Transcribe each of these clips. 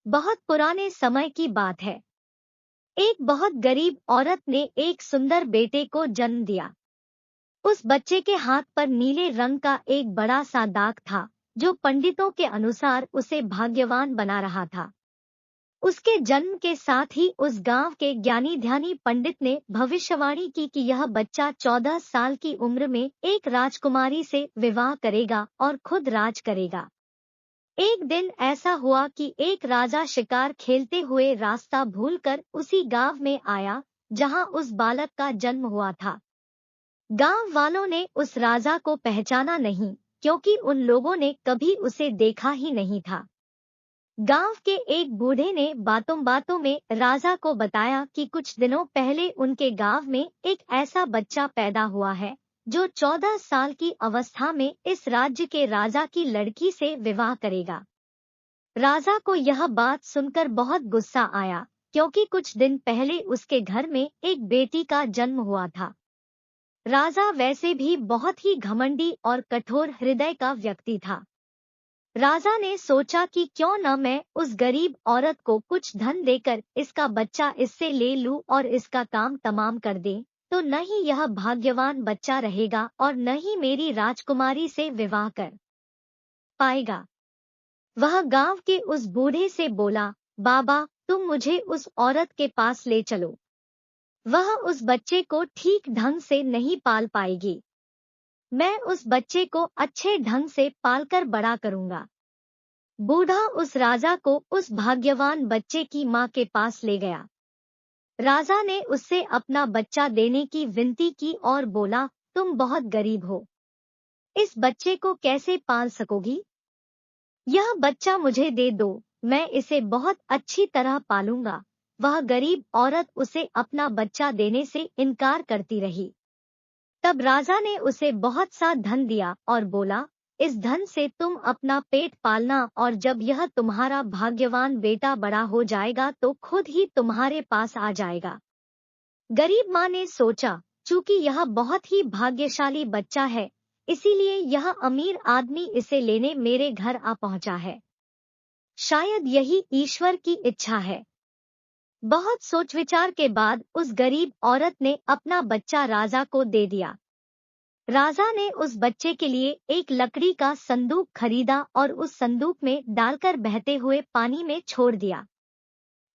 बहुत पुराने समय की बात है। एक बहुत गरीब औरत ने एक सुंदर बेटे को जन्म दिया। उस बच्चे के हाथ पर नीले रंग का एक बड़ा सा दाग था, जो पंडितों के अनुसार उसे भाग्यवान बना रहा था। उसके जन्म के साथ ही उस गांव के ज्ञानी ध्यानी पंडित ने भविष्यवाणी की कि यह बच्चा 14 साल की उम्र में एक राजकुमारी से विवाह करेगा और खुद राज करेगा। एक दिन ऐसा हुआ कि एक राजा शिकार खेलते हुए रास्ता भूलकर उसी गांव में आया जहां उस बालक का जन्म हुआ था। गांव वालों ने उस राजा को पहचाना नहीं, क्योंकि उन लोगों ने कभी उसे देखा ही नहीं था। गांव के एक बूढ़े ने बातों बातों में राजा को बताया कि कुछ दिनों पहले उनके गांव में एक ऐसा बच्चा पैदा हुआ है जो 14 साल की अवस्था में इस राज्य के राजा की लड़की से विवाह करेगा। राजा को यह बात सुनकर बहुत गुस्सा आया, क्योंकि कुछ दिन पहले उसके घर में एक बेटी का जन्म हुआ था। राजा वैसे भी बहुत ही घमंडी और कठोर हृदय का व्यक्ति था। राजा ने सोचा कि क्यों न मैं उस गरीब औरत को कुछ धन देकर इसका बच्चा इससे ले लूं और इसका काम तमाम कर दे, तो न ही यह भाग्यवान बच्चा रहेगा और न ही मेरी राजकुमारी से विवाह कर पाएगा। वह गांव के उस बूढ़े से बोला, बाबा, तुम मुझे उस औरत के पास ले चलो। वह उस बच्चे को ठीक ढंग से नहीं पाल पाएगी। मैं उस बच्चे को अच्छे ढंग से पालकर बड़ा करूंगा। बूढ़ा उस राजा को उस भाग्यवान बच्चे की मां के पास ले गया। राजा ने उससे अपना बच्चा देने की विनती की और बोला, तुम बहुत गरीब हो, इस बच्चे को कैसे पाल सकोगी? यह बच्चा मुझे दे दो, मैं इसे बहुत अच्छी तरह पालूंगा। वह गरीब औरत उसे अपना बच्चा देने से इनकार करती रही। तब राजा ने उसे बहुत सा धन दिया और बोला, इस धन से तुम अपना पेट पालना और जब यह तुम्हारा भाग्यवान बेटा बड़ा हो जाएगा तो खुद ही तुम्हारे पास आ जाएगा। गरीब माँ ने सोचा, चूंकि यह बहुत ही भाग्यशाली बच्चा है, इसीलिए यह अमीर आदमी इसे लेने मेरे घर आ पहुंचा है। शायद यही ईश्वर की इच्छा है। बहुत सोच विचार के बाद उस गरीब औरत ने अपना बच्चा राजा को दे दिया। राजा ने उस बच्चे के लिए एक लकड़ी का संदूक खरीदा और उस संदूक में डालकर बहते हुए पानी में छोड़ दिया।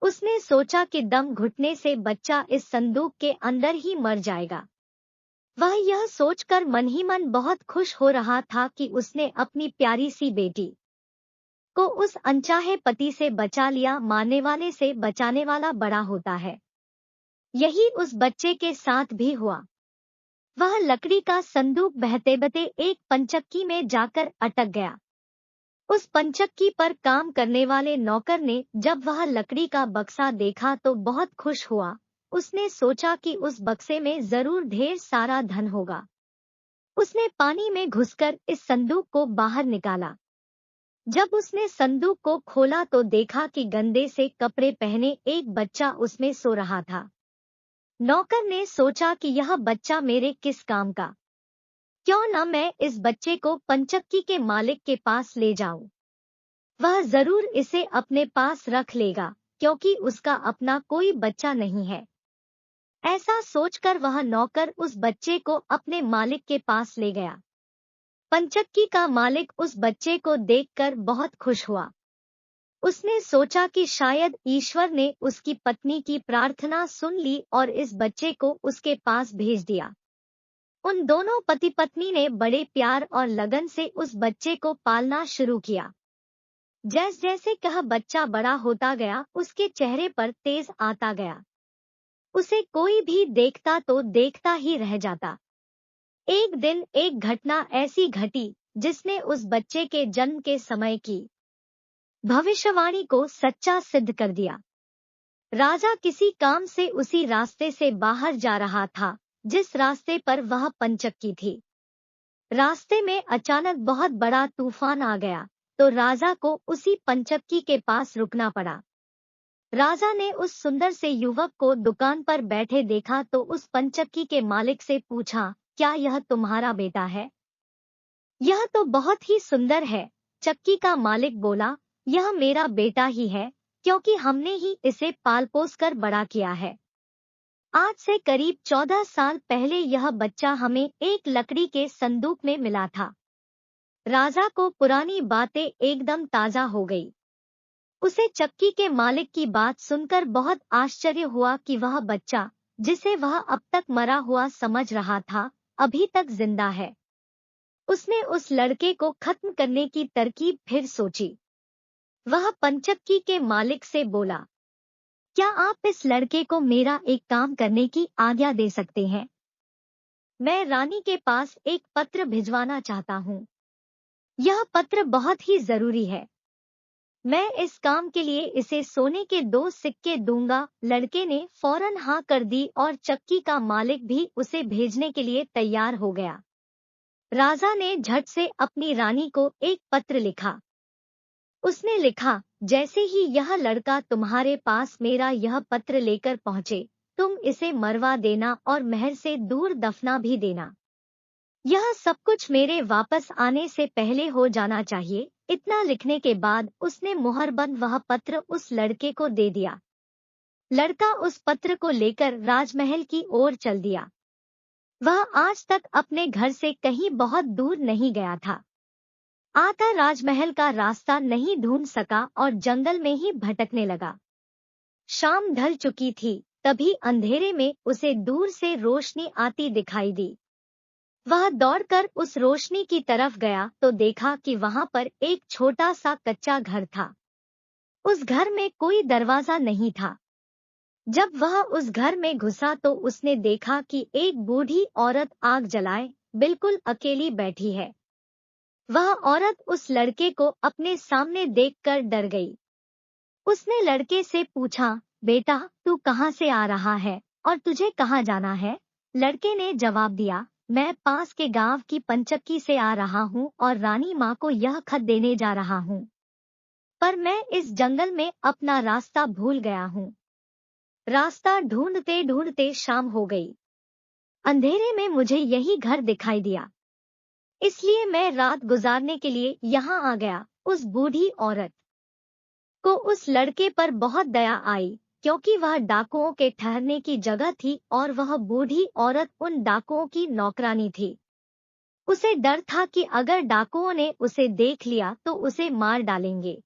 उसने सोचा कि दम घुटने से बच्चा इस संदूक के अंदर ही मर जाएगा। वह यह सोचकर मन ही मन बहुत खुश हो रहा था कि उसने अपनी प्यारी सी बेटी को उस अनचाहे पति से बचा लिया। मारने वाले से बचाने वाला बड़ा होता है। यही उस बच्चे के साथ भी हुआ। वह लकड़ी का संदूक बहते बहते एक पंचक्की में जाकर अटक गया। उस पंचक्की पर काम करने वाले नौकर ने जब वह लकड़ी का बक्सा देखा तो बहुत खुश हुआ। उसने सोचा कि उस बक्से में जरूर ढेर सारा धन होगा। उसने पानी में घुसकर इस संदूक को बाहर निकाला। जब उसने संदूक को खोला तो देखा कि गंदे से कपड़े पहने एक बच्चा उसमें सो रहा था। नौकर ने सोचा कि यह बच्चा मेरे किस काम का, क्यों न मैं इस बच्चे को पंचक्की के मालिक के पास ले जाऊं। वह जरूर इसे अपने पास रख लेगा, क्योंकि उसका अपना कोई बच्चा नहीं है। ऐसा सोचकर वह नौकर उस बच्चे को अपने मालिक के पास ले गया। पंचक्की का मालिक उस बच्चे को देखकर बहुत खुश हुआ। उसने सोचा कि शायद ईश्वर ने उसकी पत्नी की प्रार्थना सुन ली और इस बच्चे को उसके पास भेज दिया। उन दोनों पति पत्नी ने बड़े प्यार और लगन से उस बच्चे को पालना शुरू किया। जैसे जैसे कह बच्चा बड़ा होता गया, उसके चेहरे पर तेज आता गया। उसे कोई भी देखता तो देखता ही रह जाता। एक दिन एक घटना ऐसी घटी जिसने उस बच्चे के जन्म के समय की भविष्यवाणी को सच्चा सिद्ध कर दिया। राजा किसी काम से उसी रास्ते से बाहर जा रहा था जिस रास्ते पर वह पंचक्की थी। रास्ते में अचानक बहुत बड़ा तूफान आ गया, तो राजा को उसी पंचक्की के पास रुकना पड़ा। राजा ने उस सुंदर से युवक को दुकान पर बैठे देखा तो उस पंचक्की के मालिक से पूछा, क्या यह तुम्हारा बेटा है? यह तो बहुत ही सुंदर है। चक्की का मालिक बोला, यह मेरा बेटा ही है, क्योंकि हमने ही इसे पाल पोस कर बड़ा किया है। आज से करीब 14 साल पहले यह बच्चा हमें एक लकड़ी के संदूक में मिला था। राजा को पुरानी बातें एकदम ताजा हो गई। उसे चक्की के मालिक की बात सुनकर बहुत आश्चर्य हुआ कि वह बच्चा, जिसे वह अब तक मरा हुआ समझ रहा था, अभी तक जिंदा है। उसने उस लड़के को खत्म करने की तरकीब फिर सोची। वह पंचक्की के मालिक से बोला, क्या आप इस लड़के को मेरा एक काम करने की आज्ञा दे सकते हैं? मैं रानी के पास एक पत्र भिजवाना चाहता हूँ। यह पत्र बहुत ही जरूरी है। मैं इस काम के लिए इसे सोने के 2 सिक्के दूंगा। लड़के ने फौरन हाँ कर दी और चक्की का मालिक भी उसे भेजने के लिए तैयार हो गया। राजा ने झट से अपनी रानी को एक पत्र लिखा। उसने लिखा, जैसे ही यह लड़का तुम्हारे पास मेरा यह पत्र लेकर पहुंचे, तुम इसे मरवा देना और महल से दूर दफना भी देना। यह सब कुछ मेरे वापस आने से पहले हो जाना चाहिए। इतना लिखने के बाद उसने मुहरबंद वह पत्र उस लड़के को दे दिया। लड़का उस पत्र को लेकर राजमहल की ओर चल दिया। वह आज तक अपने घर से कहीं बहुत दूर नहीं गया था। आता राजमहल का रास्ता नहीं ढूंढ सका और जंगल में ही भटकने लगा। शाम ढल चुकी थी, तभी अंधेरे में उसे दूर से रोशनी आती दिखाई दी। वह दौड़कर उस रोशनी की तरफ गया तो देखा कि वहां पर एक छोटा सा कच्चा घर था। उस घर में कोई दरवाजा नहीं था। जब वह उस घर में घुसा तो उसने देखा कि एक बूढ़ी औरत आग जलाए बिल्कुल अकेली बैठी है। वह औरत उस लड़के को अपने सामने देखकर डर गई। उसने लड़के से पूछा, बेटा, तू कहाँ से आ रहा है और तुझे कहाँ जाना है? लड़के ने जवाब दिया, मैं पास के गांव की पंचक्की से आ रहा हूँ और रानी माँ को यह खत देने जा रहा हूँ, पर मैं इस जंगल में अपना रास्ता भूल गया हूँ। रास्ता ढूंढते ढूंढते शाम हो गई। अंधेरे में मुझे यही घर दिखाई दिया, इसलिए मैं रात गुजारने के लिए यहाँ आ गया। उस बूढ़ी औरत को उस लड़के पर बहुत दया आई, क्योंकि वह डाकुओं के ठहरने की जगह थी और वह बूढ़ी औरत उन डाकुओं की नौकरानी थी। उसे डर था कि अगर डाकुओं ने उसे देख लिया तो उसे मार डालेंगे।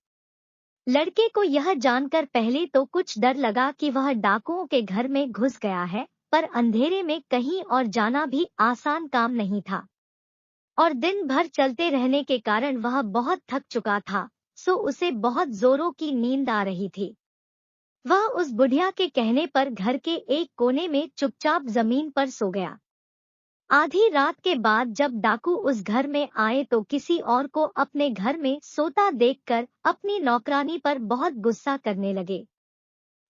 लड़के को यह जानकर पहले तो कुछ डर लगा कि वह डाकुओं के घर में घुस गया है, पर अंधेरे में कहीं और जाना भी आसान काम नहीं था और दिन भर चलते रहने के कारण वह बहुत थक चुका था, सो उसे बहुत जोरों की नींद आ रही थी। वह उस बुढ़िया के कहने पर घर के एक कोने में चुपचाप जमीन पर सो गया। आधी रात के बाद जब डाकू उस घर में आए तो किसी और को अपने घर में सोता देखकर अपनी नौकरानी पर बहुत गुस्सा करने लगे।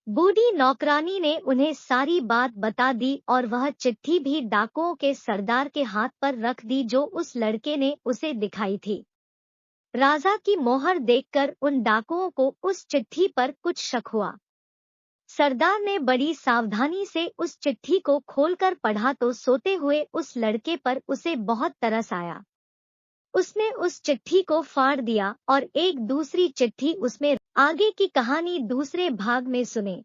बूढ़ी नौकरानी ने उन्हें सारी बात बता दी और वह चिट्ठी भी डाकुओं के सरदार के हाथ पर रख दी जो उस लड़के ने उसे दिखाई थी। राजा की मोहर देखकर उन डाकुओं को उस चिट्ठी पर कुछ शक हुआ। सरदार ने बड़ी सावधानी से उस चिट्ठी को खोलकर पढ़ा तो सोते हुए उस लड़के पर उसे बहुत तरस आया। उसने उस चिट्ठी को फाड़ दिया और एक दूसरी चिट्ठी उसमें। आगे की कहानी दूसरे भाग में सुने।